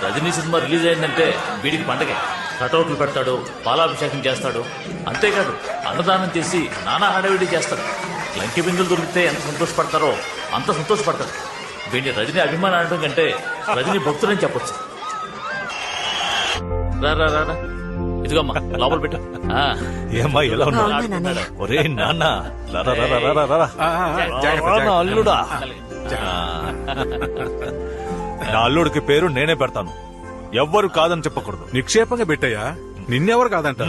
Rajani cinema release అయిందంటే వీడికి పండగే. కటౌట్లు పెడతాడు, పాలాభిషేకం చేస్తాడు. అంతేకాదు అన్నదానం చేసి నానా హడావిడి చేస్తాడు. లంకి బిందులు దొరికితే ఎంత సంతోషపడతారో అంత సంతోషపడతాడు. వీడిని రజనీ అభిమానం అనడం కంటే రజనీ భక్తులని చెప్పొచ్చు. రా ఇదిగమ్మా లోపల పెట్టు. ఏమ్మా ఎలా ఉన్నాడు? ఒరే నాన్న అల్లుడా, నా అల్లుడికి పేరు నేనే పెడతాను, ఎవ్వరు కాదని చెప్పకూడదు. నిక్షేపంగా పెట్టయ్యా, నిన్నెవరు కాదంట.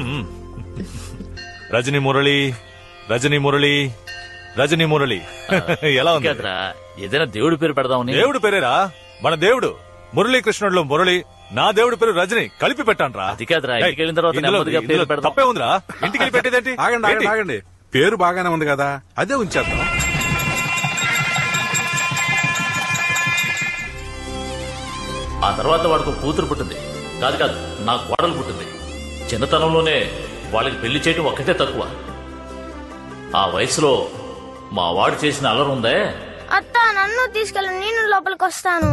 రజనీ మురళి, రజనీ మురళి, రజనీ మురళి. ఎలా ఉంది? ఏదైనా దేవుడి పేరు పెడదామని. దేవుడి పేరేరా? మన దేవుడు మురళీకృష్ణుడిలో మురళి, నా దేవుడి పేరు రజని కలిపి పెట్టాను. అది కాదురా, ఇంటికి వెళ్ళిన తర్వాత తప్పే ఉందిరా. ఇంటికి వెళ్ళి పెట్టేదేంటి? ఆగండి, పేరు బాగానే ఉంది కదా, అదే ఉంచేద్దాం. ఆ తర్వాత వాడికి కూతురు పుట్టింది. కాదు నా కోడలు పుట్టింది. చిన్నతనంలోనే వాళ్ళకి పెళ్లి చేయటం ఒక్కటే తక్కువ. ఆ వయసులో మా వాడు చేసిన అల్లరి ఉందే. అత్త నన్ను తీసుకెళ్ళు, నేను లోపలికి వస్తాను,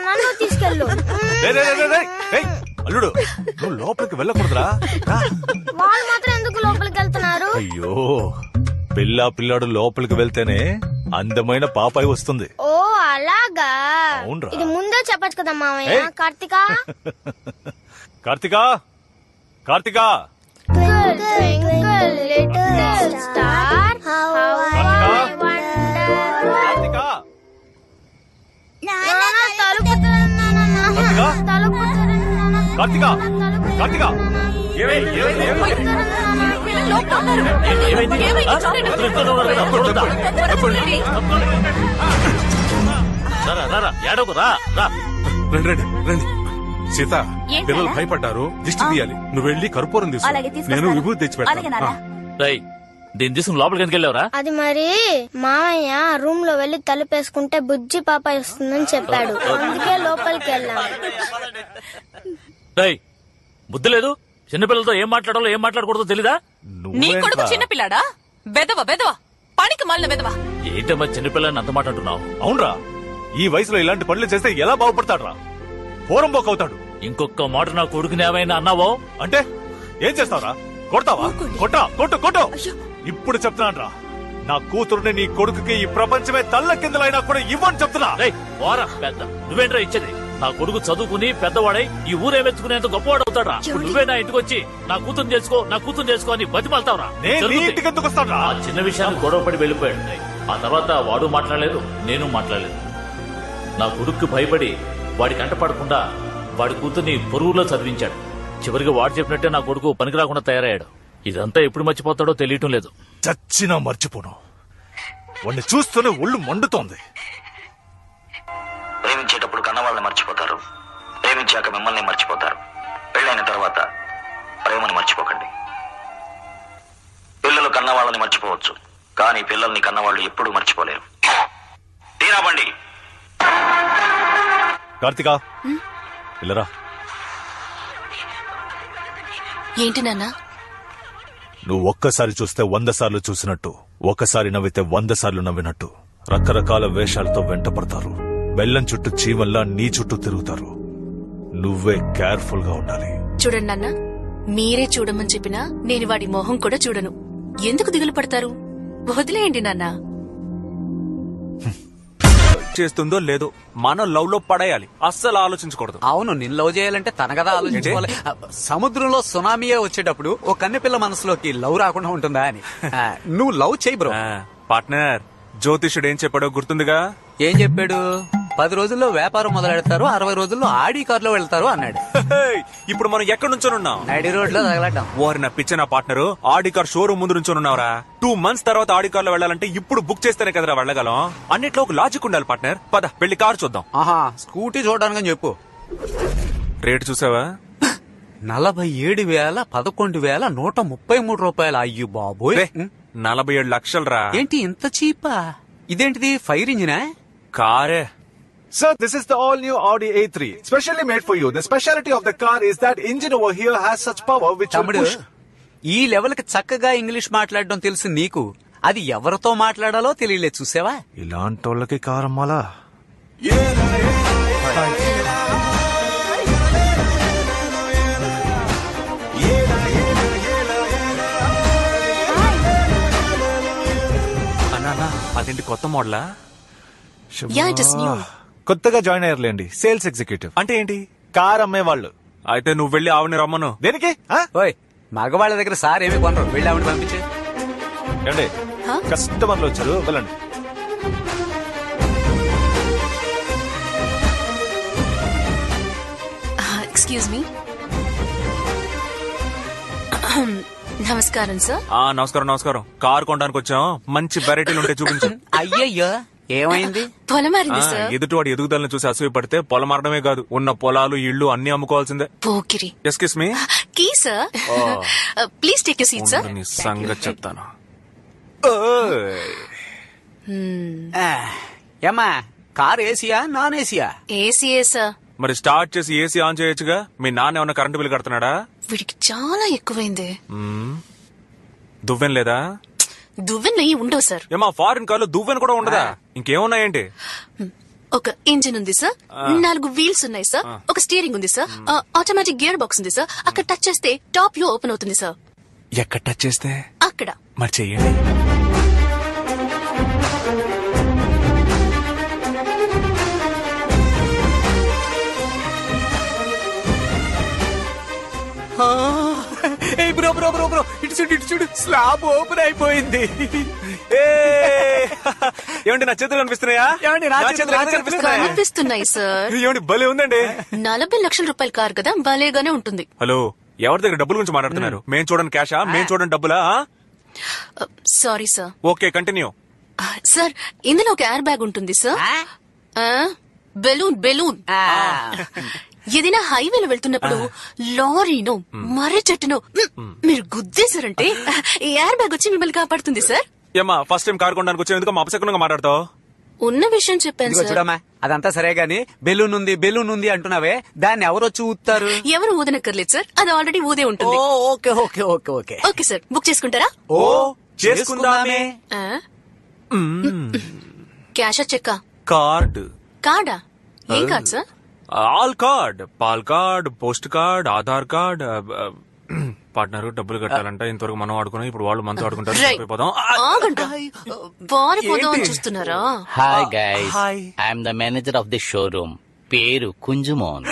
నన్ను తీసుకెళ్ళు. అల్లుడు నువ్వు లోపలికి వెళ్ళకూడదురా. వాళ్ళు మాత్రం ఎందుకు లోపలికి వెళ్తున్నారు? అయ్యో, పిల్లాడు లోపలికి వెళ్తేనే అందమైన పాపాయి వస్తుంది. ఓ అలాగా? ఇది ముందే చెప్పచ్చు కదా మామయ్య. కార్తికా కార్తికా రండి. సీత, పిల్లలు భయపడ్డారు, దిష్టి తీయాలి. నువ్వు వెళ్ళి కర్పూరం తీసుకో, నేను విభూతి తెచ్చి పెడతాను. దీన్ని తీసుకుని లోపలికి ఎందుకు వెళ్ళావురా? అది మరి మామయ్య రూమ్ లో వెళ్లి తలుపేసుకుంటే బుజ్జి పాప వస్తుందని చెప్పాడు, అందుకే లోపలికి వెళ్ళాము. బుద్ధి లేదు? చిన్నపిల్లలతో ఏం మాట్లాడాలో ఏం మాట్లాడకూడదో తెలీదా? నీ కొడుకు చిన్నపిల్లాడా? బెదవా పనికి మాలిన బెదవా. ఏంటమ్మా చిన్నపిల్లని అంత మాట అంటున్నావు? అవునరా, ఈ వయసులో ఇలాంటి పనులు చేస్తే ఎలా బాగుపడతాడురా? పోరంబోక్ అవుతాడు. ఇంకొక మాట నా కొడుకుని ఏమైనా అన్నావో అంటే ఏం చేస్తావురా? కొడతావా? కొట్టు. ఇప్పుడు చెప్తున్నాను, నా కూతురుని నీ కొడుకుకి ఈ ప్రపంచమే తల్ల కిందలైనా కూడా ఇవ్వని చెప్తున్నా. పెద్ద నువ్వేంట్రా ఇచ్చేది? నా కొడుకు చదువుకుని పెద్దవాడై ఈ ఊరేమెచ్చుకునేంత గొప్పవాడు అవుతాడా? నువ్వే నా ఇంటికి వచ్చి నా కూతురు చేసుకో అని బతిమాలతావురా? ఆ చిన్న విషయాన్ని గొడవపడి వెళ్ళిపోయాడు. ఆ తర్వాత వాడు మాట్లాడలేదు, నేను మాట్లాడలేదు. నా కొడుక్కి భయపడి వాడి కంట పడకుండా వాడి కూతుర్ని పొరుగులో చదివించాడు. చివరికి వాడు చెప్పినట్టే నా కొడుకు పనికి రాకుండా తయారయ్యాడు. ఇదంతా ఎప్పుడు మర్చిపోతాడో తెలియటం లేదు. చచ్చినా మర్చిపోను. వాడిని చూస్తూనే ఒళ్ళు మండుతోంది. ప్రేమించేటప్పుడు కన్నవాళ్ళని మర్చిపోతారు, ప్రేమించాక మిమ్మల్ని మర్చిపోతారు. పెళ్ళైన తర్వాత ప్రేమను మర్చిపోకండి. పిల్లలు కన్నవాళ్ళని మర్చిపోవచ్చు, కానీ పిల్లల్ని కన్నవాళ్ళు ఎప్పుడూ మర్చిపోలేరు. తీరాబండి. కార్తికా, ఇల్లరా. ఏంటి నాన్న? నువ్వు ఒక్కసారి చూస్తే 100 సార్లు చూసినట్టు, ఒకసారి నవ్వితే 100 సార్లు నవ్వినట్టు రకరకాల వేషాలతో వెంట పడతారు. బెల్లం చుట్టూ చీమల్లా నీ చుట్టూ తిరుగుతారు. నువ్వే కేర్ఫుల్ గా ఉండాలి. చూడండి నాన్న, మీరే చూడమని చెప్పినా నేను వాడి మొహం కూడా చూడను. ఎందుకు దిగులు పడతారు? వదిలేయండి నాన్న. చేస్తుందో లేదో మనం లవ్ లో పడేయాలి, అస్సలు ఆలోచించకూడదు. అవును, నిన్ను లవ్ చేయాలంటే తన కదా ఆలోచించుకోవాలి. సముద్రంలో సునామీయే వచ్చేటప్పుడు ఓ కన్నెపిల్ల మనసులోకి లవ్ రాకుండా ఉంటుందా అని. నువ్వు లవ్ చేయి బ్రో. పార్ట్నర్, జ్యోతిషుడు ఏం చెప్పాడో గుర్తుందిగా? ఏం చెప్పాడు? 10 రోజుల్లో వ్యాపారం మొదలెడతారు, 60 రోజుల్లో ఆడి కారులో వెళ్తారు అన్నాడు. ఇప్పుడు మనం ఎక్కడి నుంచోనున్నాం? నడి రోడ్ లో తగలటం. ఓరి నా పిచ్చిన పార్ట్నర్, ఆడి కార్ షోరూమ్ ముందు నుంచోనున్నావురా. 2 months తర్వాత ఆడి కార్ లో వెళ్ళాలంటే ఇప్పుడు బుక్ చేస్తేనే కదరా వెళ్ళగలం. అన్నిట్లో ఒక లాజిక్ ఉండాలి పార్ట్నర్. పద వెళ్ళి కారు చూద్దాం. ఆహా, స్కూటీ చూడడానికి చెప్పు. రేటు చూసావా? 47,11,133 రూపాయలు. అయ్యో బాబోయ్, 47 లక్షలు రా. ఏంటి ఇంత చీపా? ఇదేంటిది, ఫైర్ ఇంజినా? కారే. Sir, this is the all-new Audi A3, specially made for you. The speciality of the car is that engine over here has such power which will push. ఈ లెవెల్ కి చక్కగా ఇంగ్లీష్ మాట్లాడడం తెలుసు నీకు, అది ఎవరితో మాట్లాడాలో తెలియలేదు చూసావా? ఇలాంటోళ్ళకి కారమ్మాలా? అన్నా అదేంటి కొత్త మోడలా? కొత్తగా జాయిన్ అయ్యారులేండి, సేల్స్ ఎగ్జిక్యూటివ్. అంటే ఏంటి? కార్ అమ్మేవాళ్ళు. అయితే నువ్వు వెళ్ళి ఆవిడని రమ్మను. దేనికి? ఓయ్ మగవాళ్ళ దగ్గర సార్ ఏమి కొనరు, వెళ్ళి ఆవిడ పంపించే. ఏమండి, కస్టమర్లు వచ్చారు, వెళ్ళండి. Excuse me. నమస్కారం సార్. నమస్కారం నమస్కారం. కార్ కొనడానికి వచ్చాం, మంచి వెరైటీలు ఉంటే చూపించు. అయ్యయ్యో ఏమైంది? పొలమారింది సార్. ఎదుటివాడి ఎదుగుదలను చూసి అసూయ పడితే పొలం మారడమే కాదు, ఉన్న పొలాలు ఇళ్లు అన్ని అమ్ముకోవాల్సిందే. Pokiri. Excuse me. Key sir. Please take your seat sir. నీ సంగతి చెప్తాను. ఏమ్మా కార్ ఏసీయా నాన్ ఏసీయా? ఏసీయే సార్. మరి స్టార్ట్ చేసి ఏసీ ఆన్ చేయొచ్చుగా. మీ నాన్న ఏమన్నా కరెంటు బిల్లు కడుతున్నాడా? వీడికి చాలా ఎక్కువైంది. దువ్వెన లేదా? దువ్వెన నెయ్యి ఉండవు సార్. ఏమా ఫారిన్ కార్లో దువ్వెన కూడా ఉండదా? ఇంకేమున్నాయేంటి? ఒక ఇంజిన్ ఉంది సార్, 4 వీల్స్ ఉన్నాయి సార్, ఒక స్టీరింగ్ ఉంది సార్, ఆటోమేటిక్ గేర్ బాక్స్ ఉంది సార్. అక్కడ టచ్ చేస్తే టాప్ వ్యూ ఓపెన్ అవుతుంది సార్. ఎక్కడ టచ్ చేస్తే? అక్కడ. మరి చెయ్యండి. బ్రో బ్రో బ్రో బ్రో ఇటు చూడు స్లాబ్ ఓపెన్ అయిపోయింది. ఏమండి నా చేతులు కనిపిస్తున్నాయా? కనిపిస్తున్నాయి సార్. ఏమండి భలే ఉందండి. 40 లక్షల రూపాయల కార్ కదా, భలేగానే ఉంటుంది. హలో, ఎవరి దగ్గర డబ్బుల గురించి మాట్లాడుతున్నారు? మేం చూడండి క్యాషా, మేం చూడండి డబ్బులా? Sorry sir. Okay continue. Sir ఇందులో ఒక ఎయిర్ బ్యాగ్ ఉంటుంది సార్. బెలూన్ ఏదైనా హైవేలో వెళ్తున్నప్పుడు లారీనో మర్రి చెట్టునో మీరు గుద్దేశారంటే ఎయిర్ బ్యాగ్ వచ్చి మిమ్మల్ని కాపాడుతుంది సార్. ఏమా ఫస్ట్ టైం కార్ కొనడానికి వచ్చేందుకు మా అపశకునంగా మాట్లాడతావు? ఉన్న విషయం చెప్పాను సార్. చూడమ్మా అదంతా సరే గాని బెలూన్ ఉంది అంటున్నావే, దాన్ని ఎవరొచ్చి ఊతారు? ఎవరు ఊదనక్కర్లేదు సార్, అది ఆల్రెడీ ఊదే ఉంటుంది. Okay okay okay okay okay sir, book చేసుకుంటారా? ఓ చేసుకుందామే. క్యాషా చెక్కా? కార్డ్. కార్డా? ఏం card sir? All card, pal card, post card, Aadhaar card. Partner డబ్బులు కట్టాలంట, ఇంతవరకు మనం ఆడుకున్నాం, ఇప్పుడు వాళ్ళు మనతో ఆడుకుంటారు. చూస్తున్నారా? Hi guys, I'm the manager of the showroom. పేరు కుంజుమోన్.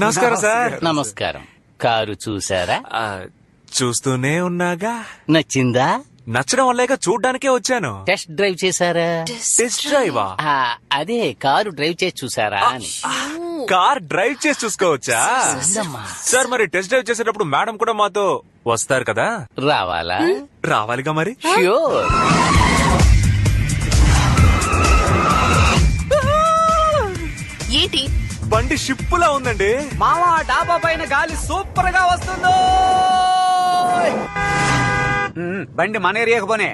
నమస్కారం సార్. నమస్కారం. కారు చూసారా? చూస్తూనే ఉన్నాగా. నచ్చిందా? నచ్చడం వల్లేక చూడ్డానికే వచ్చాను. టెస్ట్ డ్రైవ్ చేశారా? టెస్ట్ డ్రైవా? అదే కారు డ్రైవ్ చేసి చూసారా అని. కార్ డ్రైవ్ చేసి చూసుకోవచ్చా సార్? మరి టెస్ట్ డ్రైవ్ చేసేటప్పుడు మేడం కూడా మాతో వస్తారు కదా? రావాలా? రావాలిగా మరి. ష్యూర్. ఏంటి బండి షిప్పులా ఉందండి. మావా డాబా పైన గాలి సూపర్ గా వస్తుందో. బండి మన ఏరియాకు పోనే.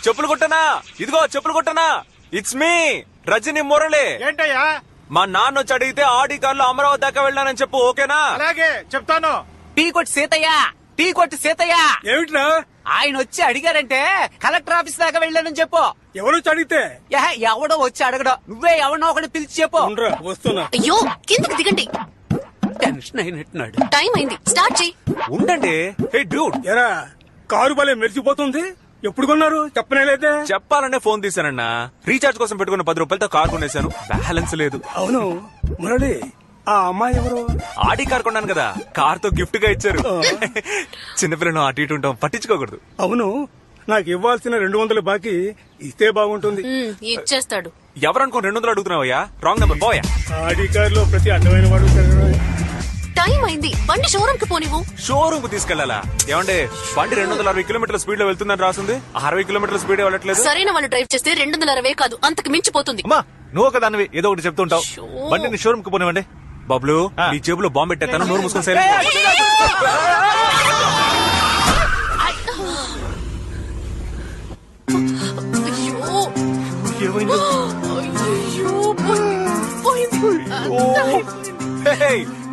చెప్పులు కొట్టనా? ఇదిగో చెప్పులు కొట్టనా. It's me Rajini Murali. ఏంటయ్యా? మా నాన్న వచ్చి అడిగితే ఆడి కార్లో అమరావతి దాకా వెళ్ళానని చెప్పు. ఓకేనా? అలాగే చెప్తాను. టీ కొట్టి సీతయ్య. ఏమిట్రా? ఆయన వచ్చి అడిగారంటే కలెక్టర్ ఆఫీస్ దాకా వెళ్ళానని చెప్పు. ఎవరు వచ్చి అడిగితే? ఎవడో వచ్చి అడగడం, నువ్వే ఎవరినో ఒకటి పిలిచి చెప్పు. వస్తున్నా. అయ్యో కిందకి దిగండి. టెన్షన్ అయినట్టున్నాడు. టైం అయింది, స్టార్ట్ చేయి. ఉండండి. హే డ్యూడ్, ఎరా కారు భలే మెరిసిపోతుంది. ఎప్పుడు కొన్నారు? చెప్పనేలేదే. చెప్పాలనే ఫోన్ తీసానన్నా. రీఛార్జ్ కోసం పెట్టుకున్న 10 రూపాయలతో కార్ కొనేశాను, బ్యాలెన్స్ లేదు. అవును మురళి, ఆ అమ్మాయి ఎవరు? ఆడి కార్ కొన్నాను కదా, కార్ తో గిఫ్ట్ గా ఇచ్చారు. చిన్నపిల్లను అటు ఇటు ఉంటాం, పట్టించుకోకూడదు. అవును, నాకు ఇవ్వాల్సిన 200 బాకీ ఇస్తే బాగుంటుంది. ఇచ్చేస్తాడు. ఎవరనుకో 200 అడుగుతున్నావయ్యా? రాంగ్ నెంబర్ పోయా. ఆడి కార్ లో ప్రతి అడ్డమైన వాడు. టైం అయింది, బండి షోరూమ్ కి పోనివ్వు. షోరూమ్ కు తీసుకెళ్లాలా? ఏమంటే బండి 260 కిలోమీటర్ల స్పీడ్ లో వెళ్తుందని రాసింది, 60 కిలోమీటర్ల స్పీడ్ వెళ్ళట్లేదు. సరైన వాళ్ళు డ్రైవ్ చేస్తే 260 కాదు, అంతకు మించిపోతుంది. నువ్వు ఒక దానివి ఏదో ఒకటి చెప్తుంటావు. బండిని షోరూమ్ కు పోనివ్వండి. బబ్లు, నీ జేబులో బాంబు పెట్టేస్తాను, నోరు మూసుకొని సైలెంట్. ఏమైంది?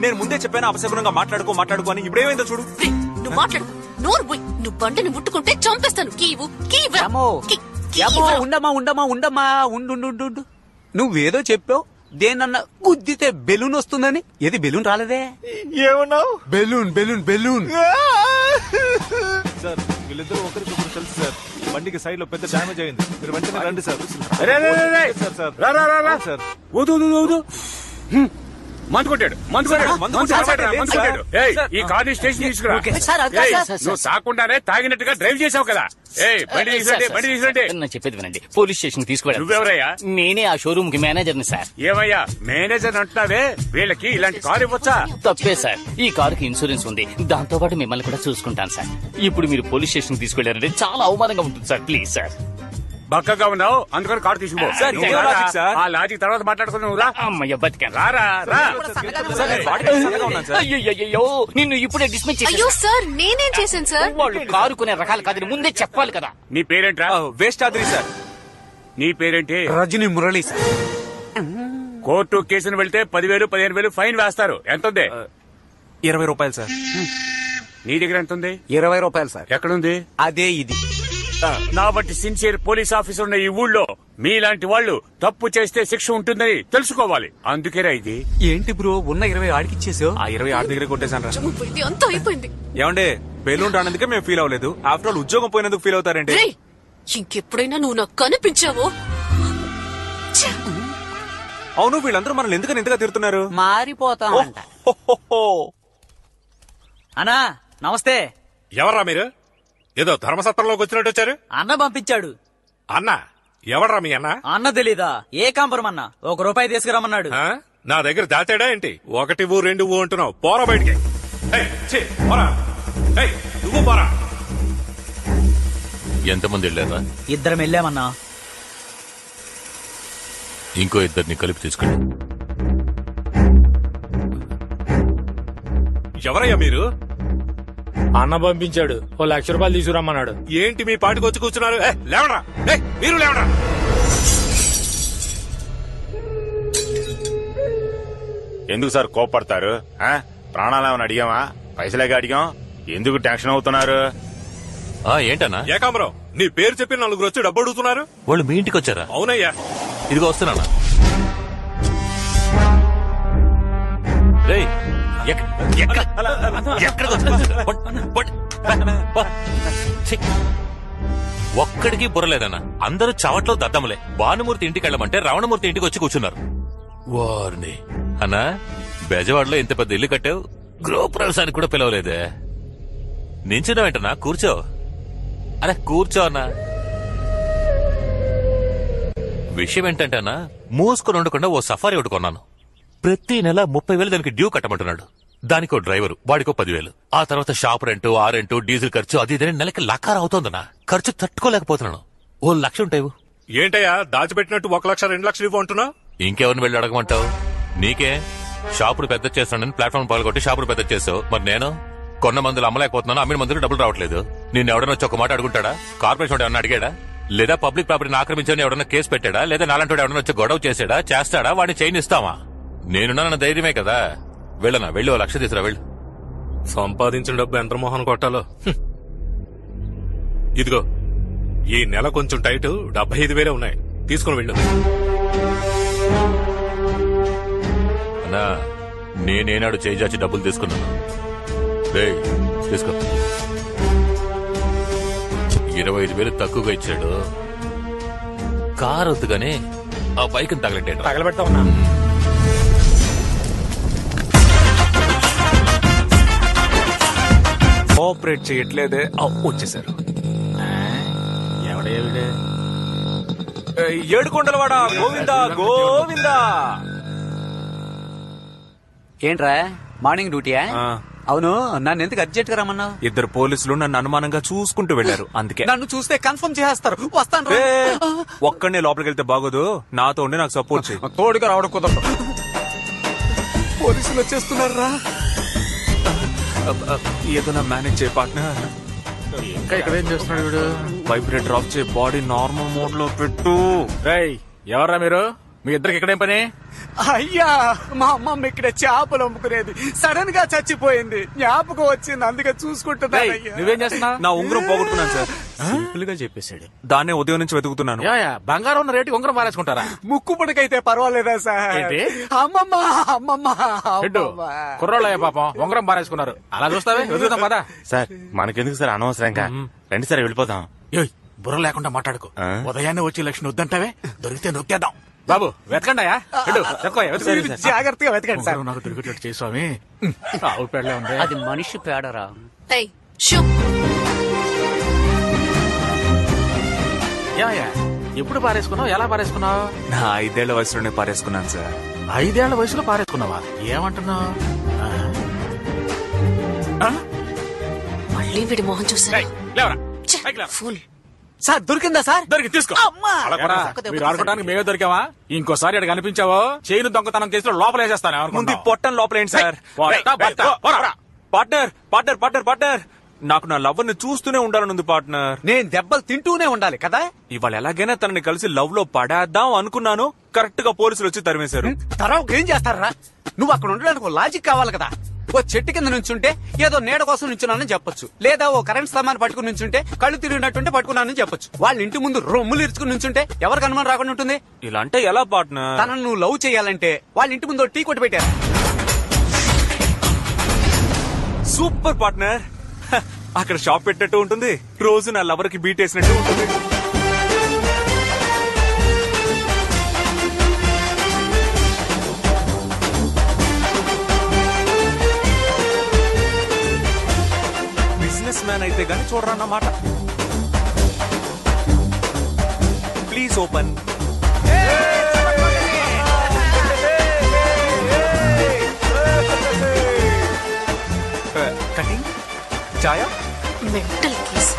నేను ముందే చెప్పాను అపశకునంగా మాట్లాడుకో అని ఇప్పుడేమైందో చూడు. నువ్వు మాట్లాడు, నోరు పోయి. నువ్వు బండిని ముట్టుకుంటే చంపేస్తాను. ఉండమ్మా. నువ్వేదో చెప్పావు, దేనన్నా గుద్దితే బెలూన్ వస్తుందని. ఏది బెలూన్ రాలేదే? ఏమన్నావు? బెలూన్. సార్ వీళ్ళిద్దరూ ఒకరికొకరు తెలుసు సార్. బండికి సైడ్ లో పెద్ద డ్యామేజ్ అయింది. మీరు వెంటనే రండి సార్. సార్ ఊదు మందు కొట్టాడు. ఈ కార్ని స్టేషన్ తీసుకురా. నువ్వు తాకుండానే తాగినట్టుగా డ్రైవ్ చేసావు కదా. బండి తీసుకుంటే నేను చెప్పేది వినండి. పోలీస్ స్టేషన్ తీసుకురా. నువ్వెవరయ్యా? నేనే ఆ షోరూమ్ కి మేనేజర్ని సార్. ఏమయ్యా మేనేజర్ అంటున్నావే? వీళ్ళకి ఇలాంటి కారు ఇవ్వచ్చా? తప్పే సార్. ఈ కారుకి ఇన్సూరెన్స్ ఉంది. దాంతో పాటు మిమ్మల్ని కూడా చూసుకుంటాను సార్. ఇప్పుడు మీరు పోలీస్ స్టేషన్ తీసుకెళ్లారంటే చాలా అవమానంగా ఉంటుంది సార్. Please sir. బక్కగా ఉన్నావు అందుకని కారు తీసుకుపో. ఆ లాజిక్ తర్వాత మాట్లాడుకున్నావు. రా అమ్మయ్య బతికాను. రా. అయ్యో నిన్ను ఇప్పుడే డిస్మిస్ చేశాను. అయ్యో సార్, నేనేం చేశాను సార్? వాళ్ళు కారు కొనే రకాలు కాదని ముందే చెప్పాలి కదా. నీ పేరేంట్రా? వేస్టాద్రి సార్. నీ పేరేంటి? రజనీ మురళి సార్. కోర్టు కేసును వెళ్తే 10,000 15,000 ఫైన్ వేస్తారు. ఎంత ఉంది? 20 రూపాయలు సార్. నీ దగ్గర ఎంత ఉంది? 20 రూపాయలు సార్. ఎక్కడుంది? అదే ఇది. నా బట్టి సిన్సియర్ పోలీస్ ఆఫీసర్ ఉన్న ఈ ఊళ్ళో మీలాంటి వాళ్ళు తప్పు చేస్తే శిక్ష ఉంటుందని తెలుసుకోవాలి. అందుకేరా ఇది. ఏంటి బ్రో, ఉన్న 20 ఆడికిచ్చేసావు? ఆ 20 ఆడి దగ్గర కొట్టేశాను. అంతా అయిపోయింది. ఏమండే, బెలూన్ రానందుకే మేము ఫీల్ అవ్వలేదు. ఆఫ్టర్ ఆల్ ఉద్యోగం పోయినందుకు ఫీల్ అవుతారండి. ఇంకెప్పుడైనా నువ్వు నాకు కనిపించావో? అవును, వీళ్ళందరూ మనల్ని ఎందుకని ఇంతగా తిడుతున్నారు? మారిపోతామంట. అన్నా నమస్తే. ఎవర్రా మీరు? ఏదో ధర్మసత్రంలోకి వచ్చినట్టు వచ్చారు. అన్న పంపించాడు. అన్న ఎవడ్రా మీ అన్న? అన్న తెలీదా? ఏ కాంపరం అన్న? ₹1 తీసుకురమ్మన్నాడు. నా దగ్గర దాచాడా ఏంటి? 1 2 అంటున్నావు. పోరా బయటికి. నువ్వు పోరా. ఎంతమంది వెళ్ళారా? 2 వెళ్ళామన్నా. ఇంకో 2 కలిపి తీసుకెళ్ళి. ఎవరయ్యా మీరు? అన్న పంపించాడు. ₹1,00,000 తీసుకురమ్మన్నాడు. ఏంటి మీ పాటికి వచ్చి కూర్చున్నారు? లేవరా, మీరు లేవరా. ఎందుకు సార్ కోపడతారు? ప్రాణాలు ఏమైనా అడిగామా? పైసలేగా అడిగాం. ఎందుకు టెన్షన్ అవుతున్నారు? ఏంటన్నా? ఏకాంబరం, నీ పేరు చెప్పి 4 వచ్చి డబ్బు అడుగుతున్నారు. వాళ్ళు మీ ఇంటికి వచ్చారా? అవునయ్యా. ఇదిగో వస్తున్నా. ఒక్కడికి బుర్రలేదన్నా. అందరూ చవట్లో దద్దములే. భానుమూర్తి ఇంటికి వెళ్ళమంటే రావణమూర్తి ఇంటికి వచ్చి కూర్చున్నారు. వారిని అన్నా, బెజవాడలో ఇంత పెద్ద ఇల్లు కట్టావు, గృహప్రవేశానికి కూడా పిలవలేదే. నించున్నావేంటన్నా? కూర్చో. అరే కూర్చో అన్నా. విషయం ఏంటంటే అన్నా, మూసుకొని ఉండకుండా ఓ సఫారీ ఒకటి కొన్నాను. ప్రతి నెల 30,000 దానికి డ్యూ కట్టమంటున్నాడు. దానికో డ్రైవరు, వాడికో 10,000. ఆ తర్వాత షాప్ రెంటు, ఆ రెంటు, డీజిల్ ఖర్చు, అది ఇదే నెలకి లకార అవుతోందన్నా. ఖర్చు తట్టుకోలేకపోతున్నాను. ₹1,00,000 ఉంటాయి. ఏంటయ్యా దాచిపెట్టినట్టు 1,00,000 2,00,000 ఇవ్వు అంటున్నా? ఇంకెవరిని వెళ్ళి అడగమంటావు? నీకే షాపుడు పెద్ద చేస్తానని ప్లాట్ఫామ్ పాల్గొట్టి షాపుడు పెద్ద చేసావు. మరి నేను కొన్న మందులు అమ్మలేకపోతున్నాను, అమ్మిన మందులు డబ్బులు రావట్లేదు. నిన్ను ఎవడన్నా వచ్చి ఒక మాట అడుగుంటాడా? కార్పొరేషన్ ఎవడన్నా అడిగాడా? లేదా పబ్లిక్ ప్రాపర్టీని ఆక్రమించని ఎవడన్నా కేసు పెట్టాడా? లేదా నాలంటోడు ఎవడన్నా వచ్చి గొడవ చేస్తాడా? వాడిని చైన్ ఇస్తావా? నేనున్నా ధైర్యమే కదా. వెళ్ళనా? వెళ్ళి ₹1,00,000 తీసురా. వెళ్ళు. సంపాదించిన డబ్బు ఎంత మోహన్ కొట్టాలో. ఇదిగో ఈ నెల కొంచెం టైట్, 75,000 ఉన్నాయి. తీసుకుని వెళ్ళు. అన్నా, నేనేనాడు చేజాచి డబ్బులు తీసుకున్నాను. తీసుకో. 25,000 తక్కువగా ఇచ్చాడు. కారు వద్దుగానే ఆ బైక్ తగలబెడతా ఉన్నా. కోఆపరేట్ చేయట్లేదే. వచ్చేసారు. ఎవడే? ఏడుకొండలవాడ గోవిందా గోవిందా. ఏంట్రా మార్నింగ్ డ్యూటీయా? అవును, నన్ను ఎందుకు అర్జెంట్ గా రమ్మన్నావు? 2 పోలీసులు నన్ను అనుమానంగా చూసుకుంటూ వెళ్లారు. అందుకే. నన్ను చూస్తే కన్ఫర్మ్ చేస్తారు. వస్తాను. ఒక్కడనే లోపలికి వెళ్తే బాగోదు. నాతో ఉండి నాకు సపోర్ట్ చేయి. తోడుగా రావడం కుదరదు. పోలీసులు వచ్చేస్తున్నారా? ఏదైనా మేనేజ్ చేయ పార్ట్నర్. ఇంకా ఇక్కడ ఏం చేస్తున్నాడు వీడు? వైబ్రేటర్ ఆఫ్ చేయి, బాడీ నార్మల్ మోడ్ లో పెట్టు. ఎవరా మీరు? మీ ఇద్దరికి ఇక్కడేం పని? అయ్యా, మా అమ్మమ్మ ఇక్కడ చేపలు అమ్ముకునేది, సడన్ గా చచ్చిపోయింది. జ్ఞాపకం వచ్చింది, అందుకే చూసుకుంటున్నాను. నువ్వేం చేస్తున్నావు? నా ఉంగరం పోగొట్టుకున్నాను సార్. సింపుల్ గా చెప్పేశాడు. దాన్నే ఉదయం నుంచి వెతుకుతున్నాను. బంగారం ఉన్న రేటుకి ఉంగరం పారేసుకుంటారా? ముక్కుపుడికైతే పర్వాలేదా సార్? ఏంటి? అమ్మమ్మ అమ్మమ్మ కుర్రోళ్ళయ్య పాపం ఉంగరం పారేసుకున్నారు. అలా చూస్తావే, వెతుకుతాం పదా. సార్ మనకెందుకు సార్ అనవసరంగా, రండి సార్ వెళ్ళిపోతాం. బుర్ర లేకుండా మాట్లాడుకో. ఉదయాన్నే వచ్చి లక్ష్మి వద్దంటావే, దొరికితే నొక్కేద్దాం. బాబు వెతకండియా, జాగ్రత్తగా వెతకండి సార్. నాకు దొరికేటట్టు చేయి స్వామి. ఆవు పేడలే ఉంది. అది మనిషి పేడరా. ఎప్పుడు పారేసుకున్నావు, ఎలా పారేసుకున్నావు? నా 5 ఏళ్ల వయసులోనే పారేసుకున్నాను సార్. 5 ఏళ్ల వయసులో పారేసుకున్నావా? ఏమంటున్నావు? మళ్ళీ వీడి మొహం చూసారా? ఫుల్ సార్ దొరికిందా సార్? దొరికి తీసుకో. మీరు ఆడుకోవడానికి మేమే దొరికావా? ఇంకోసారి అక్కడ కనిపించావో చేయను దొంగతనం కేసులో లోపల వేసేస్తాను. ముందు పొట్టం లోపలేండి sir. Partner partner partner partner, నాకు నా లవ్ ని చూస్తూనే ఉండాలనుంది పార్ట్నర్. నేను దెబ్బలు తింటూనే ఉండాలి కదా. ఇవాళ ఎలాగైనా తనని కలిసి లవ్ లో పడేద్దాం అనుకున్నాను. కరెక్ట్ గా పోలీసులు వచ్చి తరిమేశారు. తర్వాత ఏం చేస్తారా? నువ్వు అక్కడ ఉండడానికి లాజిక్ కావాలి కదా. ఓ చెట్టు కింద నుంచుంటే ఏదో నీడ కోసం నుంచున్నానని చెప్పొచ్చు, లేదా ఓ కరెంట్ స్తంభాన్ని పట్టుకుని నుంచుంటే కళ్ళు తిరిగినట్టుంటే పట్టుకున్నానని చెప్పొచ్చు. వాళ్ళ ఇంటి ముందు రొమ్ములు ఇరుచుకుని నుంచుంటే ఎవరికి అనుమానం రాకుండా ఉంటుంది? ఇలా అంటే ఎలా పార్ట్నర్? తనను నువ్వు లవ్ చేయాలంటే వాళ్ళ ఇంటి ముందు టీ కొట్టి పెట్టారు. Super partner. అక్కడ షాప్ పెట్టినట్టు ఉంటుంది, రోజు నా లవర్ కి బీట్ వేసినట్టు ఉంటుంది. బిజినెస్ మ్యాన్ అయితే గానీ చూడరన్నమాట. Please open. కటింగ్ చాయా మెంటల్ కేస్.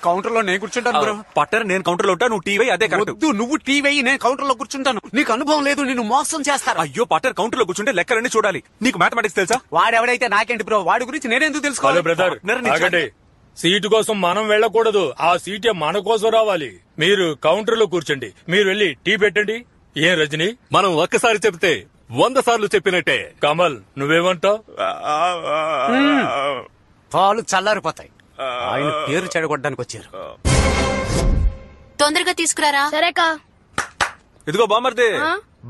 కౌంటర్ లో నేను కూర్చుంటాను బ్రో. పట్టర్ నేను కౌంటర్ లో ఉంటా, నువ్వు టీవీ అదే కరెక్ట్. నువ్వు టీవీ, నేను కౌంటర్ లో కూర్చుంటాను. నీకు అనుభవం లేదు, నిన్ను మోసం చేస్తారు. అయ్యో పట్టర్ కౌంటర్ లో కూర్చుంటే లెక్కలన్నీ చూడాలి. నీకు మ్యాథమెటిక్స్ తెలుసా? వాడెవడైతే నాకేంటి బ్రో, వాడి గురించి నేనెందుకు తెలుసుకోవాలి? బ్రదర్ సీటు కోసం మనం వెళ్ళకూడదు, ఆ సీటే మన కోసం రావాలి. మీరు కౌంటర్ లో కూర్చోండి, మీరు వెళ్ళి టీ పెట్టండి. ఏం రజని, మనం ఒక్కసారి చెప్తే 100 సార్లు చెప్పినట్టే. కమల్ నువ్వేమంటావు? పాలు చల్లారిపోతాయి. ఆయన పేరు చెడగొట్టడానికి వచ్చారు. తొందరగా తీసుకురారా. సరేకా. ఇదిగో బామర్ది,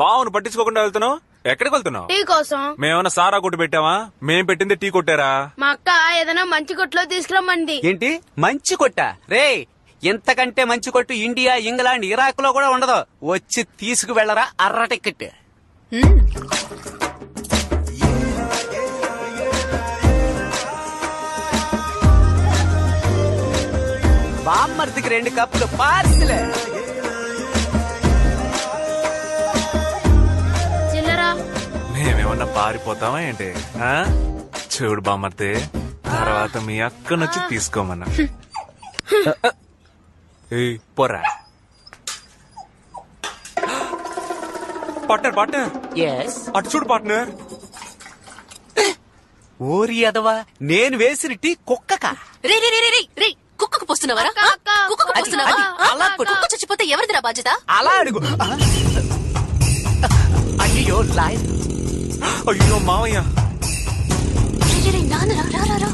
బావును పట్టించుకోకుండా వెళ్తున్నావు. ఎక్కడికి వెళ్తున్నావు? టీ కోసం. మేమన్నా సారా కొట్టు పెట్టావా? మేం పెట్టింది టీ కొట్టారా? మా అక్క ఏదైనా మంచి కొట్లో తీసుకురమ్మంది. ఏంటి మంచి కొట్టా? రే, ఎంతకంటే మంచి కొట్టు ఇండియా, ఇంగ్లాండ్, ఇరాక్ లో కూడా ఉండదు. వచ్చి తీసుకు వెళ్ళరా అర్ర టికెట్. బామ్మర్దికి 2 కప్పులు పార్సిలే. చిల్లరా. మేమేమన్నా పారిపోతావా ఏంటి? చూడు బామ్మర్ది, తర్వాత మీ అక్కనొచ్చి తీసుకోమన్నా. పోరా పార్ట్నర్. పార్ట్నర్ అటు చూడు పార్ట్నర్. ఓరి అదవా, నేను వేసిన టీ కుక్కక. రే రే రే రే రే, కుక్కకు పోస్తున్నావా? కుక్కకు పోస్తున్నావా? అలా కుక్క చచ్చిపోతే ఎవరిదిరా బాధ్యత? అలా అడుగు. అయ్యో లాయర్. అయ్యో మావయ్య.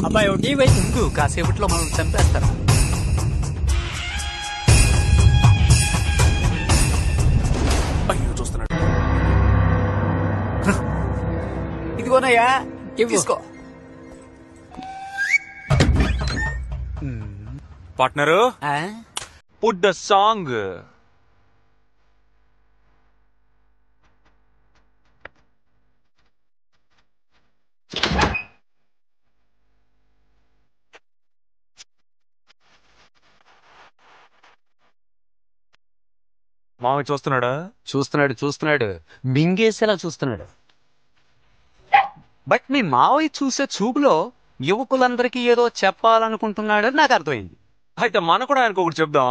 అబ్బాయి టీ వైపు కాసేపట్లో మనం చంపేస్తారు. అయ్యో చూస్తున్నాడు. ఇదిగోనయ్యా తీసుకో. Partner put the song. మావి చూస్తున్నాడా? చూస్తున్నాడు మింగేసేలా చూస్తున్నాడు. బట్ మీ మావయ్య చూసే చూపులో యువకులందరికీ ఏదో చెప్పాలనుకుంటున్నాడని నాకు అర్థమైంది. అయితే మన కూడా ఆయనకు ఒకటి చెప్దాం.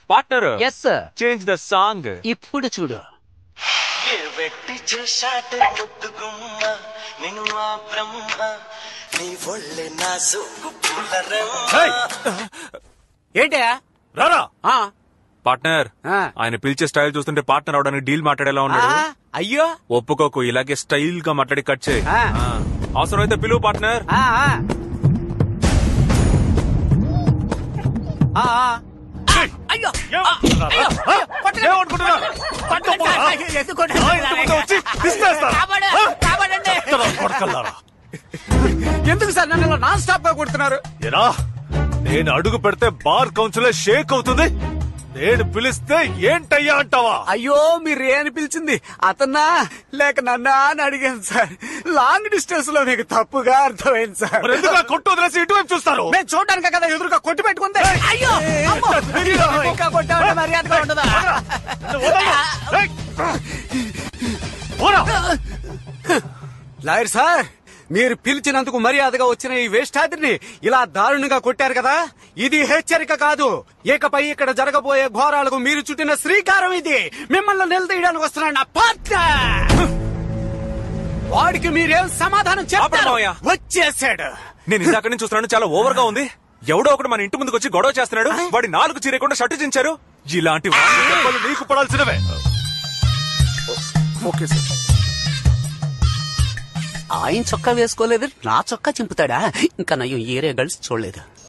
Partner yes sir, change the song. ఇప్పుడు చూడు. చేశాట ముద్దుగుమ్మ నేను ఆ బ్రహ్మ ఏంటే రారా పార్ట్నర్ ఆయన పిలిచే స్టైల్ చూస్తుంటే పార్ట్నర్ అవడానికి డీల్ మాట్లాడేలా ఉన్నాడు. అయ్యో ఒప్పుకోకు, ఇలాగే స్టైల్ గా మాట్లాడి కట్ చేయి. అవసరమైతే పిలువు పార్ట్నర్. అయ్యో ఎందుకు సార్ నన్ను ఇలా నాన్ స్టాప్ గా కొడుతున్నారు? ఏరా నేను అడుగు పెడితే బార్ కౌన్సిలే షేక్ అవుతుంది, నేను పిలిస్తే ఏంటయ్యా అంటావా? అయ్యో మీరు అని పిలిచింది అతన్నా లేక నన్నా అని అడిగాను సార్. లాంగ్ డిస్టెన్స్ లో మీకు తప్పుగా అర్థమైంది సార్. కొట్టు వదిలేసి ఇటువైపు చూస్తారు. మేము చూడడానికి కదా ఎదురుగా కొట్టి పెట్టుకుంది. అయ్యో ఇంకా కొట్టామంటే మర్యాదగా ఉండదా? లాయర్ సార్, మీరు పిలిచినందుకు మర్యాదగా వచ్చిన ఈ వేష్టాద్రిని ఇలా దారుణంగా కొట్టారు కదా, ఇది హెచ్చరిక కాదు. ఇకపై ఇక్కడ జరగబోయే ఘోరాలకు మీరు చుట్టిన శ్రీకారం ఇది. మిమ్మల్ని నిలదీయడానికి వస్తున్నాడు నా పార్ట్నర్. వాడికి మీరేం సమాధానం చెప్పారు? వచ్చేసాడు. నేను ఇందాక నుంచి చూస్తున్నాను, చాలా ఓవర్ గా ఉంది. ఎవడో ఒకడు మన ఇంటి ముందుకు వచ్చి గొడవ చేస్తున్నాడు, వాడి 4 చీరకుండా షర్టు చించారు. ఇలాంటి నీకు పడాల్సినవే. Okay sir. ఆయన చొక్కా వేసుకోలేదు, నా చొక్కా చింపుతాడా? ఇంకా నయ్యం ఏరే గర్ల్స్ చూడలేదు.